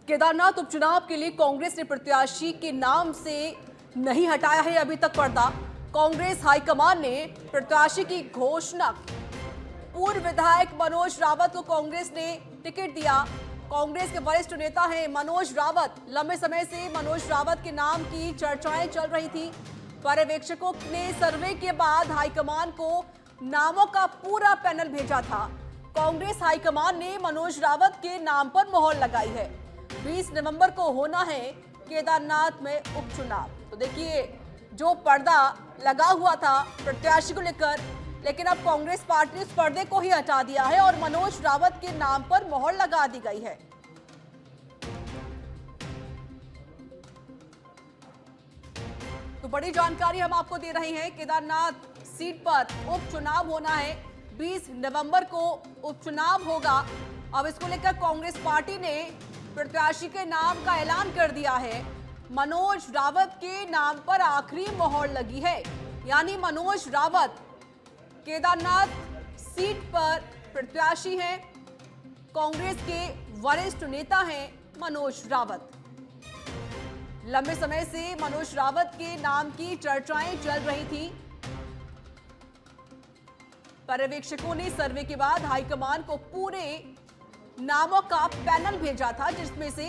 केदारनाथ उपचुनाव के लिए कांग्रेस ने प्रत्याशी के नाम से नहीं हटाया है अभी तक पर्दा। कांग्रेस हाईकमान ने प्रत्याशी की घोषणा की। पूर्व विधायक मनोज रावत को कांग्रेस ने टिकट दिया। कांग्रेस के वरिष्ठ नेता हैं मनोज रावत। लंबे समय से मनोज रावत के नाम की चर्चाएं चल रही थी। पर्यवेक्षकों ने सर्वे के बाद हाईकमान को नामों का पूरा पैनल भेजा था। कांग्रेस हाईकमान ने मनोज रावत के नाम पर मोहर लगाई है। 20 नवंबर को होना है केदारनाथ में उपचुनाव। तो देखिए, जो पर्दा लगा हुआ था प्रत्याशी को लेकर, लेकिन अब कांग्रेस पार्टी ने उस पर्दे को ही हटा दिया है और मनोज रावत के नाम पर मोहर लगा दी गई है। तो बड़ी जानकारी हम आपको दे रहे हैं। केदारनाथ सीट पर उपचुनाव होना है। 20 नवंबर को उपचुनाव होगा। अब इसको लेकर कांग्रेस पार्टी ने प्रत्याशी के नाम का ऐलान कर दिया है। मनोज रावत के नाम पर आखिरी मोहर लगी है, यानी मनोज रावत केदारनाथ सीट पर प्रत्याशी हैं। कांग्रेस के वरिष्ठ नेता हैं मनोज रावत। लंबे समय से मनोज रावत के नाम की चर्चाएं चल रही थी। पर्यवेक्षकों ने सर्वे के बाद हाईकमान को पूरे नामों का पैनल भेजा था, जिसमें से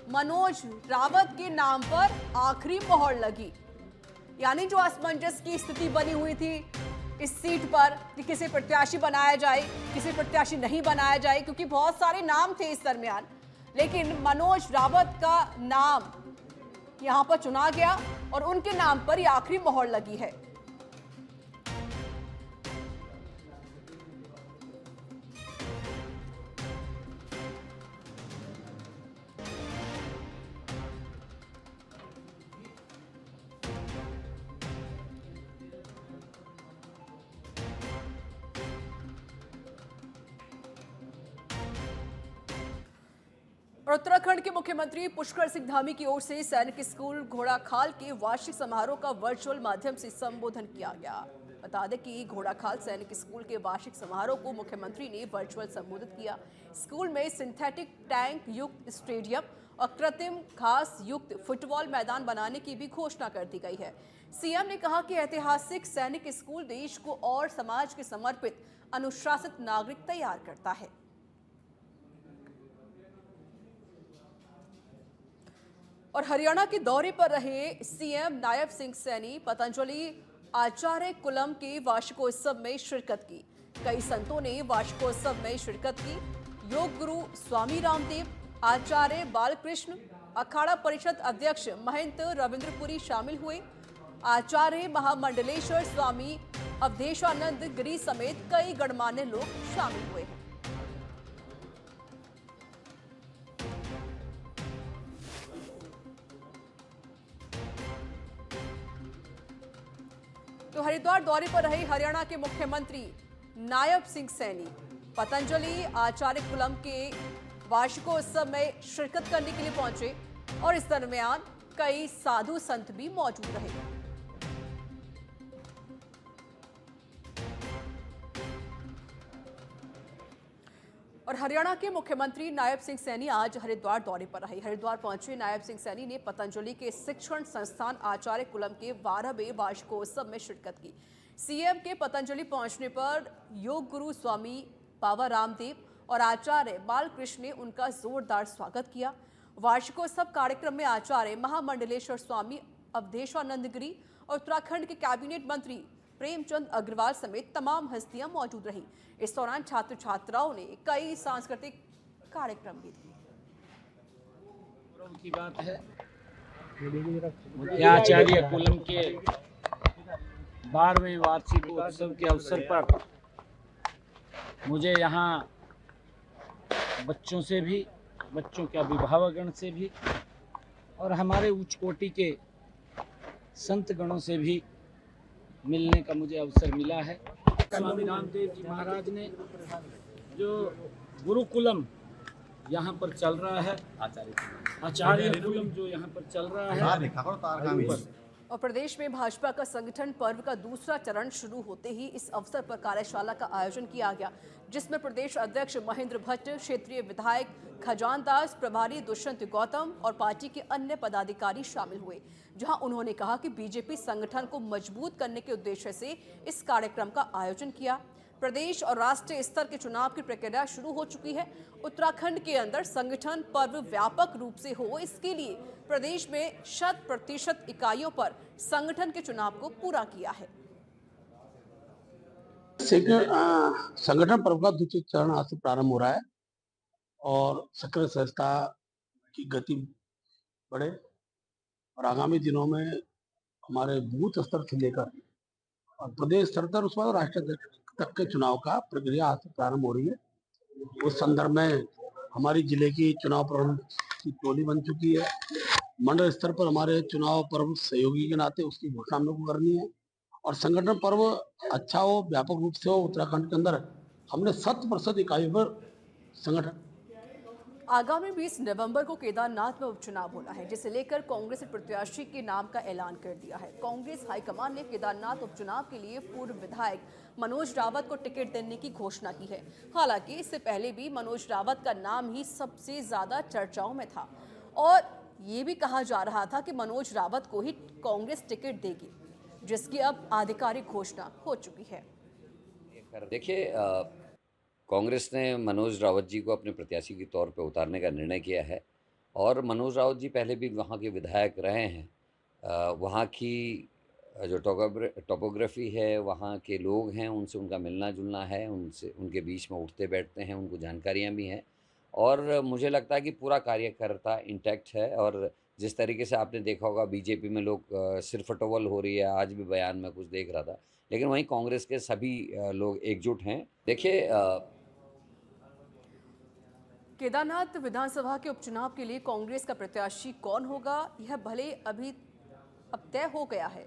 मनोज रावत के नाम पर आखिरी मोहर लगी। यानी जो असमंजस की स्थिति बनी हुई थी इस सीट पर कि किसे प्रत्याशी बनाया जाए, किसे प्रत्याशी नहीं बनाया जाए, क्योंकि बहुत सारे नाम थे इस दरमियान, लेकिन मनोज रावत का नाम यहां पर चुना गया और उनके नाम पर यह आखिरी मोहर लगी है। और उत्तराखंड के मुख्यमंत्री पुष्कर सिंह धामी की ओर से सैनिक स्कूल घोड़ाखाल के वार्षिक समारोह का वर्चुअल माध्यम से संबोधन किया गया। बता दें कि घोड़ाखाल सैनिक स्कूल के वार्षिक समारोह को मुख्यमंत्री ने वर्चुअल संबोधित किया। स्कूल में सिंथेटिक टैंक युक्त स्टेडियम और कृत्रिम घास युक्त फुटबॉल मैदान बनाने की भी घोषणा कर दी गई है। सीएम ने कहा कि ऐतिहासिक सैनिक स्कूल देश को और समाज के समर्पित अनुशासित नागरिक तैयार करता है। और हरियाणा के दौरे पर रहे सीएम नायब सिंह सैनी पतंजलि आचार्य कुलम के वार्षिकोत्सव में शिरकत की। कई संतों ने वार्षिकोत्सव में शिरकत की। योग गुरु स्वामी रामदेव, आचार्य बालकृष्ण, अखाड़ा परिषद अध्यक्ष महंत रविंद्रपुरी शामिल हुए। आचार्य महामंडलेश्वर स्वामी अवधेशानंद गिरी समेत कई गणमान्य लोग शामिल हुए हैं। तो हरिद्वार दौरे पर रहे हरियाणा के मुख्यमंत्री नायब सिंह सैनी पतंजलि आचार्य कुलम के वार्षिकोत्सव में शिरकत करने के लिए पहुंचे और इस दरमियान कई साधु संत भी मौजूद रहे। और हरियाणा के मुख्यमंत्री नायब सिंह सैनी आज हरिद्वार दौरे पर रहे। हरिद्वार पहुंचे नायब सिंह सैनी ने पतंजलि के शिक्षण संस्थान आचार्य कुलम के 12वें वार्षिकोत्सव में शिरकत की। सीएम के पतंजलि पहुंचने पर योग गुरु स्वामी बाबा रामदेव और आचार्य बालकृष्ण ने उनका जोरदार स्वागत किया। वार्षिकोत्सव कार्यक्रम में आचार्य महामंडलेश्वर स्वामी अवधेशानंद गिरी और उत्तराखंड के कैबिनेट मंत्री प्रेमचंद अग्रवाल समेत तमाम हस्तियां मौजूद रहीं। इस दौरान छात्र छात्राओं ने कई सांस्कृतिक कार्यक्रम भी दिए। की बात है आचार्य कुलम के 12वें वार्षिक उत्सव के अवसर पर मुझे यहाँ बच्चों से भी, बच्चों के अभिभावकगण से भी और हमारे उच्च कोटि के संत गणों से भी मिलने का मुझे अवसर मिला है। स्वामी रामदेव जी महाराज ने जो गुरुकुलम यहाँ पर चल रहा है, आचार्य कुलम जो यहाँ पर चल रहा है, और प्रदेश में भाजपा का संगठन पर्व का दूसरा चरण शुरू होते ही इस अवसर पर कार्यशाला का आयोजन किया गया, जिसमें प्रदेश अध्यक्ष महेंद्र भट्ट, क्षेत्रीय विधायक खजान दास, प्रभारी दुष्यंत गौतम और पार्टी के अन्य पदाधिकारी शामिल हुए, जहां उन्होंने कहा कि बीजेपी संगठन को मजबूत करने के उद्देश्य से इस कार्यक्रम का आयोजन किया। प्रदेश और राष्ट्रीय स्तर के चुनाव की प्रक्रिया शुरू हो चुकी है। उत्तराखंड के अंदर संगठन पर्व व्यापक रूप से हो, इसके लिए प्रदेश में 100% इकाइयों पर संगठन के चुनाव को पूरा किया है। संगठन पर्व का द्वितीय चरण आज से प्रारंभ हो रहा है और सक्रिय सदस्यता की गति बढ़े और आगामी दिनों में हमारे बूथ स्तर से लेकर और प्रदेश स्तर तक उसके बाद राष्ट्रीय तक के चुनाव का प्रक्रिया आज से प्रारंभ हो रही है। उस संदर्भ में हमारी जिले की चुनाव प्रबंध की टोली बन चुकी है। मंडल स्तर पर हमारे चुनाव पर्व सहयोगी के नाते उसकी घोषणा हम लोग को करनी है और संगठन पर्व अच्छा हो, व्यापक रूप से हो। उत्तराखंड के अंदर हमने 100% इकाइयों पर संगठन। आगामी 20 नवंबर को केदारनाथ में उपचुनाव होना है, जिसे लेकर कांग्रेस ने प्रत्याशी के नाम का ऐलान कर दिया है। कांग्रेस हाईकमान ने केदारनाथ उपचुनाव के लिए पूर्व विधायक मनोज रावत को टिकट देने की घोषणा की है। हालांकि इससे पहले भी मनोज रावत का नाम ही सबसे ज्यादा चर्चाओं में था और ये भी कहा जा रहा था कि मनोज रावत को ही कांग्रेस टिकट देगी, जिसकी अब आधिकारिक घोषणा हो चुकी है। देखिए, कांग्रेस ने मनोज रावत जी को अपने प्रत्याशी के तौर पर उतारने का निर्णय किया है और मनोज रावत जी पहले भी वहाँ के विधायक रहे हैं। वहाँ की जो टोपोग्राफी है, वहाँ के लोग हैं, उनसे उनका मिलना जुलना है, उनसे उनके बीच में उठते बैठते हैं, उनको जानकारियाँ भी हैं और मुझे लगता है कि पूरा कार्यकर्ता इंटैक्ट है। और जिस तरीके से आपने देखा होगा बीजेपी में लोग सिरफटोल हो रही है, आज भी बयान में कुछ देख रहा था, लेकिन वहीं कांग्रेस के सभी लोग एकजुट हैं। देखिए, केदारनाथ विधानसभा के उपचुनाव के लिए कांग्रेस का प्रत्याशी कौन होगा, यह भले अभी अब तय हो गया है।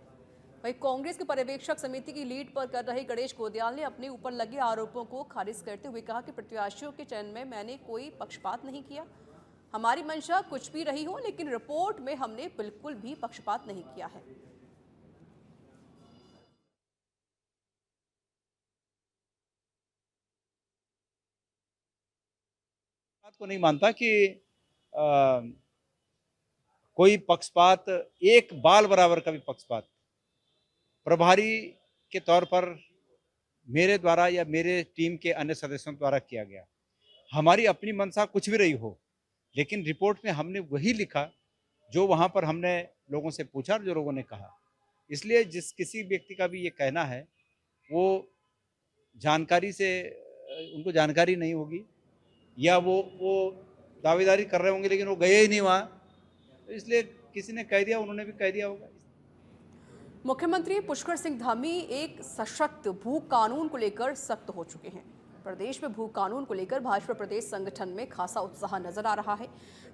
वहीं कांग्रेस के पर्यवेक्षक समिति की लीड पर कर रहे गणेश गोदियाल ने अपने ऊपर लगे आरोपों को खारिज करते हुए कहा कि प्रत्याशियों के चयन में मैंने कोई पक्षपात नहीं किया। हमारी मंशा कुछ भी रही हो, लेकिन रिपोर्ट में हमने बिल्कुल भी पक्षपात नहीं किया है। बात को नहीं मानता कि कोई पक्षपात, एक बाल बराबर का भी पक्षपात प्रभारी के तौर पर मेरे द्वारा या मेरे टीम के अन्य सदस्यों द्वारा किया गया। हमारी अपनी मंशा कुछ भी रही हो, लेकिन रिपोर्ट में हमने वही लिखा जो वहाँ पर हमने लोगों से पूछा और जो लोगों ने कहा। इसलिए जिस किसी व्यक्ति का भी ये कहना है वो जानकारी से, उनको जानकारी नहीं होगी या वो दावेदारी कर रहे होंगे लेकिन वो गए ही नहीं वहाँ, तो इसलिए किसी ने कह दिया, उन्होंने भी कह दिया होगा। मुख्यमंत्री पुष्कर सिंह धामी एक सशक्त भू कानून को लेकर सख्त हो चुके हैं। प्रदेश में भू कानून को लेकर भाजपा प्रदेश संगठन में खासा उत्साह नजर आ रहा है।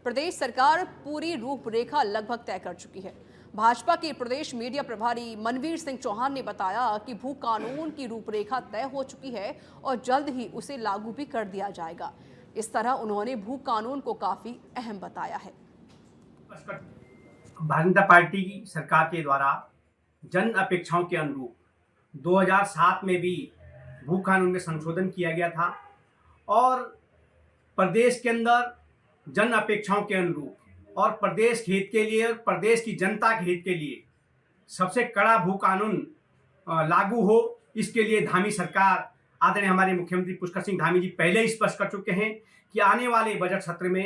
प्रदेश सरकार पूरी रूपरेखा लगभग तय कर चुकी है। भाजपा के प्रदेश मीडिया प्रभारी मनवीर सिंह चौहान ने बताया कि भू कानून की रूपरेखा तय हो चुकी है और जल्द ही उसे लागू भी कर दिया जाएगा। इस तरह उन्होंने भू कानून को काफी अहम बताया है। भारतीय जनता पार्टी की सरकार के द्वारा जन अपेक्षाओं के अनुरूप 2007 में भी भू कानून में संशोधन किया गया था और प्रदेश के अंदर जन अपेक्षाओं के अनुरूप और प्रदेश के हित के लिए और प्रदेश की जनता के हित के लिए सबसे कड़ा भू कानून लागू हो, इसके लिए धामी सरकार, आदरणीय हमारे मुख्यमंत्री पुष्कर सिंह धामी जी पहले ही स्पष्ट कर चुके हैं कि आने वाले बजट सत्र में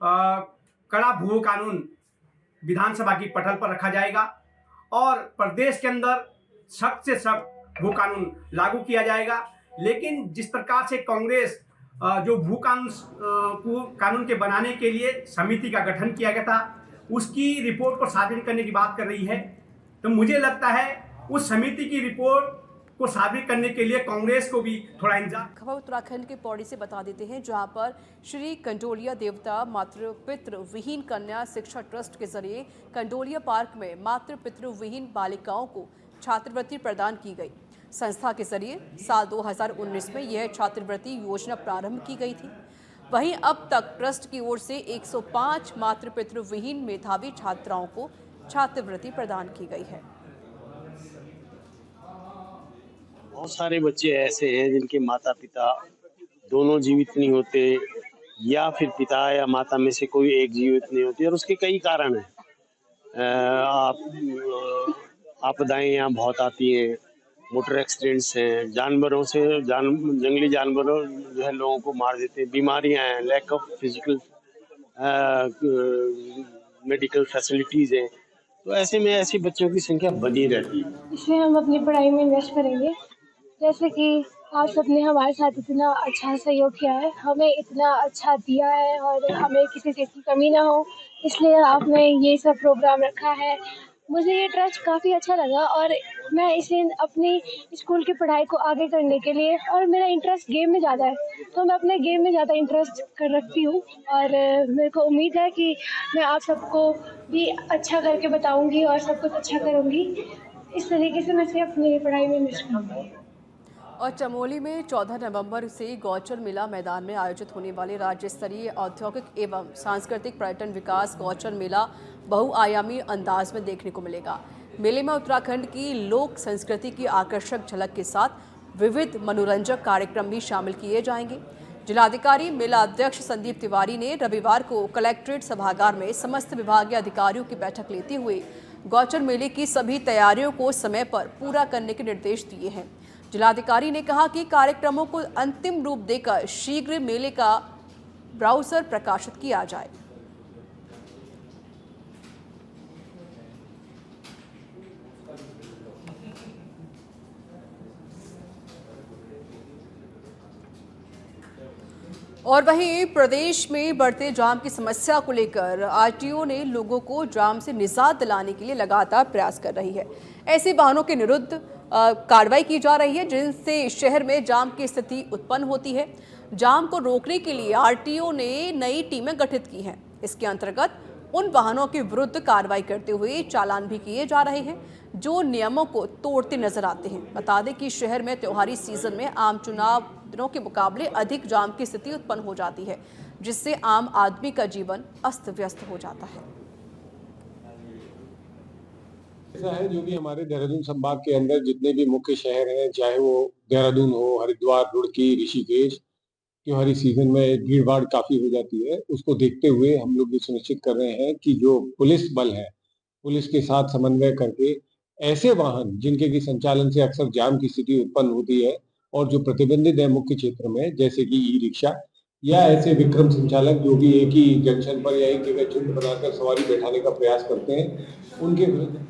कड़ा भू कानून विधानसभा की पटल पर रखा जाएगा और प्रदेश के अंदर सख्त से सख्त भू कानून लागू किया जाएगा। लेकिन जिस प्रकार से कांग्रेस जो भू कानून के बनाने के लिए समिति का गठन किया गया था, उसकी रिपोर्ट को सार्वजनिक करने की बात कर रही है, तो मुझे लगता है उस समिति की रिपोर्ट को साबित करने के लिए कांग्रेस को भी थोड़ा इंतजार। खबर उत्तराखंड के पौड़ी से बता देते हैं, जहां पर श्री कंडोलिया देवता मातृ पितृ विहीन कन्या शिक्षा ट्रस्ट के जरिए कंडोलिया पार्क में मातृ पितृ विहीन बालिकाओं को छात्रवृत्ति प्रदान की गई। संस्था के जरिए साल 2019 में यह छात्रवृत्ति योजना प्रारंभ की गई थी। वहीं अब तक ट्रस्ट की ओर से 105 मातृ पितृ विहीन मेधावी छात्राओं को छात्रवृत्ति प्रदान की गई है। बहुत सारे बच्चे ऐसे हैं जिनके माता पिता दोनों जीवित नहीं होते, या फिर पिता या माता में से कोई एक जीवित नहीं होती, और उसके कई कारण हैं। आपदाएं यहाँ बहुत आती हैं, मोटर एक्सीडेंट्स हैं, जानवरों से जंगली जानवरों जो है लोगों को मार देते हैं, बीमारियां हैं, lack of physical medical facilities हैं। तो ऐसे में ऐसे बच्चों की संख्या बनी रहती है। इसमें हम अपनी पढ़ाई में इन्वेस्ट करेंगे। जैसे कि आप सबने हमारे साथ इतना अच्छा सहयोग किया है, हमें इतना अच्छा दिया है और हमें किसी चीज़ की कमी ना हो, इसलिए आपने ये सब प्रोग्राम रखा है। मुझे ये ट्रस्ट काफ़ी अच्छा लगा और मैं इसे अपनी स्कूल की पढ़ाई को आगे करने के लिए, और मेरा इंटरेस्ट गेम में ज़्यादा है, तो मैं अपने गेम में ज़्यादा इंटरेस्ट कर रखती हूँ। और मेरे को उम्मीद है कि मैं आप सबको भी अच्छा करके बताऊँगी और सब कुछ अच्छा करूँगी। इस तरीके से मैं इसे अपनी पढ़ाई में इन्वेस्ट करूँगी। और चमोली में 14 नवंबर से गौचर मेला मैदान में आयोजित होने वाले राज्य स्तरीय औद्योगिक एवं सांस्कृतिक पर्यटन विकास गौचर मेला बहुआयामी अंदाज में देखने को मिलेगा। मेले में उत्तराखंड की लोक संस्कृति की आकर्षक झलक के साथ विविध मनोरंजक कार्यक्रम भी शामिल किए जाएंगे। जिलाधिकारी मेला अध्यक्ष संदीप तिवारी ने रविवार को कलेक्ट्रेट सभागार में समस्त विभागीय अधिकारियों की बैठक लेते हुए गौचर मेले की सभी तैयारियों को समय पर पूरा करने के निर्देश दिए हैं। जिलाधिकारी ने कहा कि कार्यक्रमों को अंतिम रूप देकर शीघ्र मेले का ब्राउसर प्रकाशित किया जाए। और वहीं प्रदेश में बढ़ते जाम की समस्या को लेकर आरटीओ ने लोगों को जाम से निजात दिलाने के लिए लगातार प्रयास कर रही है। ऐसे वाहनों के विरुद्ध कार्रवाई की जा रही है जिनसे शहर में जाम की स्थिति उत्पन्न होती है। जाम को रोकने के लिए आरटीओ ने नई टीमें गठित की हैं। इसके अंतर्गत उन वाहनों के विरुद्ध कार्रवाई करते हुए चालान भी किए जा रहे हैं जो नियमों को तोड़ते नजर आते हैं। बता दें कि शहर में त्योहारी सीजन में आम चुनाव दिनों के मुकाबले अधिक जाम की स्थिति उत्पन्न हो जाती है, जिससे आम आदमी का जीवन अस्त व्यस्त हो जाता है। ऐसा है जो कि हमारे देहरादून संभाग के अंदर जितने भी मुख्य शहर हैं, चाहे वो देहरादून हो, हरिद्वार, रुड़की, ऋषिकेश, त्योहारी सीजन में भीड़ भाड़ काफी हो जाती है। उसको देखते हुए हम लोग ये सुनिश्चित कर रहे हैं कि जो पुलिस बल है, पुलिस के साथ समन्वय करके ऐसे वाहन जिनके की संचालन से अक्सर जाम की स्थिति उत्पन्न होती है और जो प्रतिबंधित है मुख्य क्षेत्र में, जैसे कि ई रिक्शा या ऐसे विक्रम संचालक जो कि एक ही जंक्शन पर या एक जगह झुंड बनाकर सवारी बैठाने का प्रयास करते हैं, उनके विरुद्ध।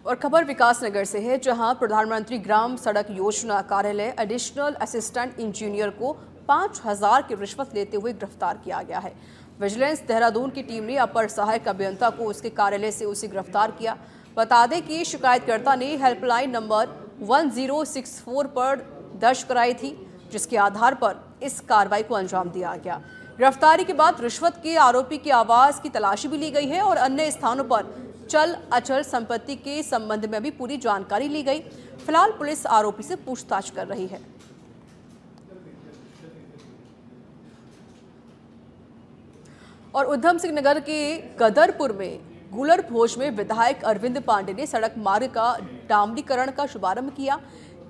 और खबर विकासनगर से है, जहां प्रधानमंत्री ग्राम सड़क योजना कार्यालय एडिशनल असिस्टेंट इंजीनियर को 5000 की रिश्वत लेते हुए गिरफ्तार किया गया है। विजिलेंस देहरादून की टीम ने अपर सहायक अभियंता को उसके कार्यालय से उसे गिरफ्तार किया। बता दें कि शिकायतकर्ता ने हेल्पलाइन नंबर 1064 पर दर्ज कराई थी, जिसके आधार पर इस कार्रवाई को अंजाम दिया गया। गिरफ्तारी के बाद रिश्वत के आरोपी के आवास की तलाशी भी ली गई है और अन्य स्थानों पर चल अचल संपत्ति के संबंध में भी पूरी जानकारी ली गई। फिलहाल पुलिस आरोपी से पूछताछ कर रही है। और उधम सिंह नगर के गदरपुर में गुलर भोज में विधायक अरविंद पांडे ने सड़क मार्ग का डामरीकरण का शुभारंभ किया।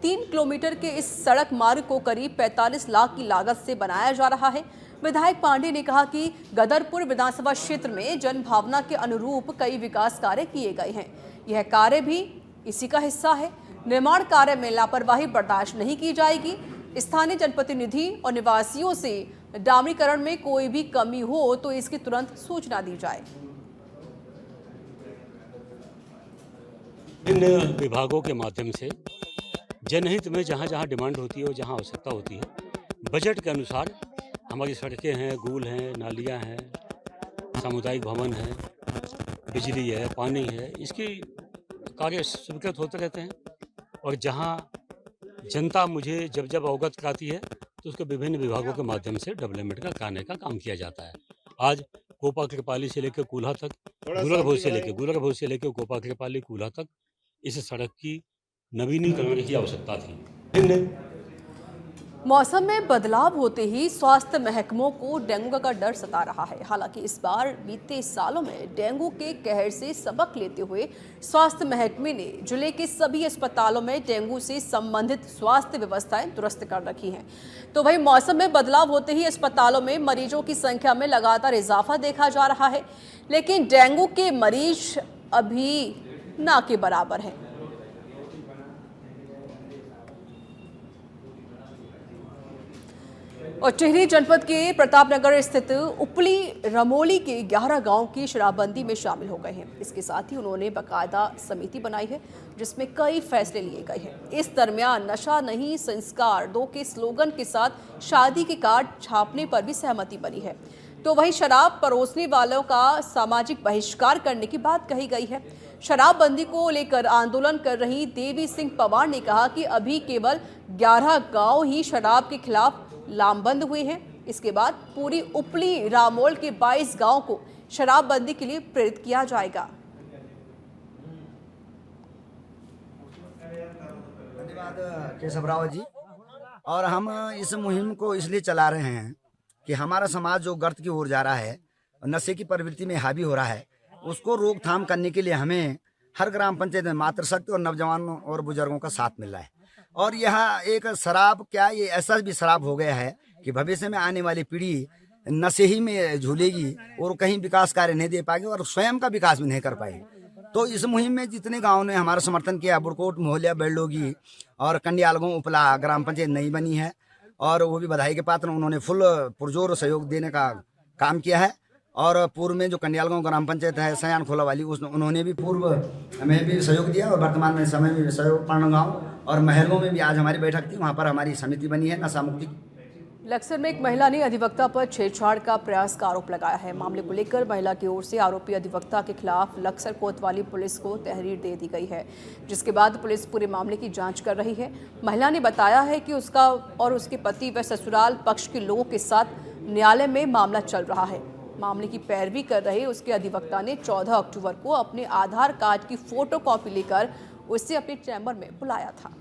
3 किलोमीटर के इस सड़क मार्ग को करीब 45 लाख की लागत से बनाया जा रहा है। विधायक पांडे ने कहा कि गदरपुर विधानसभा क्षेत्र में जनभावना के अनुरूप कई विकास कार्य किए गए हैं। यह कार्य भी इसी का हिस्सा है। निर्माण कार्य में लापरवाही बर्दाश्त नहीं की जाएगी। स्थानीय जनप्रतिनिधि और निवासियों से डामरीकरण में कोई भी कमी हो तो इसकी तुरंत सूचना दी जाए। इन विभागों के माध्यम से जनहित में जहाँ जहाँ डिमांड होती है और जहाँ आवश्यकता होती है, बजट के अनुसार हमारी सड़कें हैं, गुल हैं, नालियाँ हैं, सामुदायिक भवन है, बिजली है, पानी है, इसकी कार्य स्वीकृत होते रहते हैं। और जहाँ जनता मुझे जब जब अवगत कराती है तो उसके विभिन्न विभागों के माध्यम से डेवलपमेंट का कराने का काम किया जाता है। आज कोपा कृपाली से लेकर कूल्हा तक, गुलर भोज से लेकर कोपा कृपाली कूल्हा तक इस सड़क की नवीनीकरण की आवश्यकता थी। मौसम में बदलाव होते ही स्वास्थ्य महकमों को डेंगू का डर सता रहा है। हालांकि इस बार बीते सालों में डेंगू के कहर से सबक लेते हुए स्वास्थ्य महकमे ने जिले के सभी अस्पतालों में डेंगू से संबंधित स्वास्थ्य व्यवस्थाएं दुरुस्त कर रखी हैं। तो वहीं मौसम में बदलाव होते ही अस्पतालों में मरीजों की संख्या में लगातार इजाफा देखा जा रहा है, लेकिन डेंगू के मरीज अभी ना के बराबर हैं। और टिहरी जनपद के प्रतापनगर स्थित उपली रमोली के 11 गांव की शराबबंदी में शामिल हो गए हैं। इसके साथ ही उन्होंने बाकायदा समिति बनाई है जिसमें कई फैसले लिए गए हैं। इस दरमियान नशा नहीं संस्कार 2 के स्लोगन के साथ शादी के कार्ड छापने पर भी सहमति बनी है। तो वहीं शराब परोसने वालों का सामाजिक बहिष्कार करने की बात कही गई है। शराबबंदी को लेकर आंदोलन कर रही देवी सिंह पवार ने कहा कि अभी केवल 11 गांव ही शराब के खिलाफ लामबंद हुए हैं। इसके बाद पूरी उपली रामोल के 22 गांव को शराबबंदी के लिए प्रेरित किया जाएगा। धन्यवाद केशव राव जी। और हम इस मुहिम को इसलिए चला रहे हैं कि हमारा समाज जो गर्त की ओर जा रहा है, नशे की प्रवृत्ति में हावी हो रहा है, उसको रोकथाम करने के लिए हमें हर ग्राम पंचायत में मातृशक्ति और नौजवानों और बुजुर्गों का साथ मिल रहा है। और यह एक शराब क्या, ये ऐसा भी शराब हो गया है कि भविष्य में आने वाली पीढ़ी नशे ही में झूलेगी और कहीं विकास कार्य नहीं दे पाएगी और स्वयं का विकास भी नहीं कर पाएगी। तो इस मुहिम में जितने गांव ने हमारा समर्थन किया, बुड़कोट, मोहलिया, बेलडोगी और कंडियालगांव उपला ग्राम पंचायत नई बनी है और वो भी बधाई के पात्र। उन्होंने फुल पुरजोर सहयोग देने का काम किया है। और पूर्व में जो कंडियालगांव ग्राम पंचायत है सयान खोला वाली, उन्होंने भी पूर्व हमें भी सहयोग दिया और वर्तमान में समय में सहयोग पांडगांव और महलों में भी आज हमारी बैठक थी, वहाँ पर हमारी समिति बनी है नशा मुक्ति। लक्सर में एक महिला ने अधिवक्ता पर छेड़छाड़ का प्रयास का आरोप लगाया है। मामले को लेकर महिला की ओर से आरोपी अधिवक्ता के खिलाफ लक्सर कोतवाली पुलिस को तहरीर दे दी गई है, जिसके बाद पुलिस पूरे मामले की जांच कर रही है। महिला ने बताया है कि उसका और उसके पति व ससुराल पक्ष के लोगों के साथ न्यायालय में मामला चल रहा है। मामले की पैरवी कर रहे उसके अधिवक्ता ने 14 अक्टूबर को अपने आधार कार्ड की फोटोकॉपी लेकर उसे अपने चैम्बर में बुलाया था।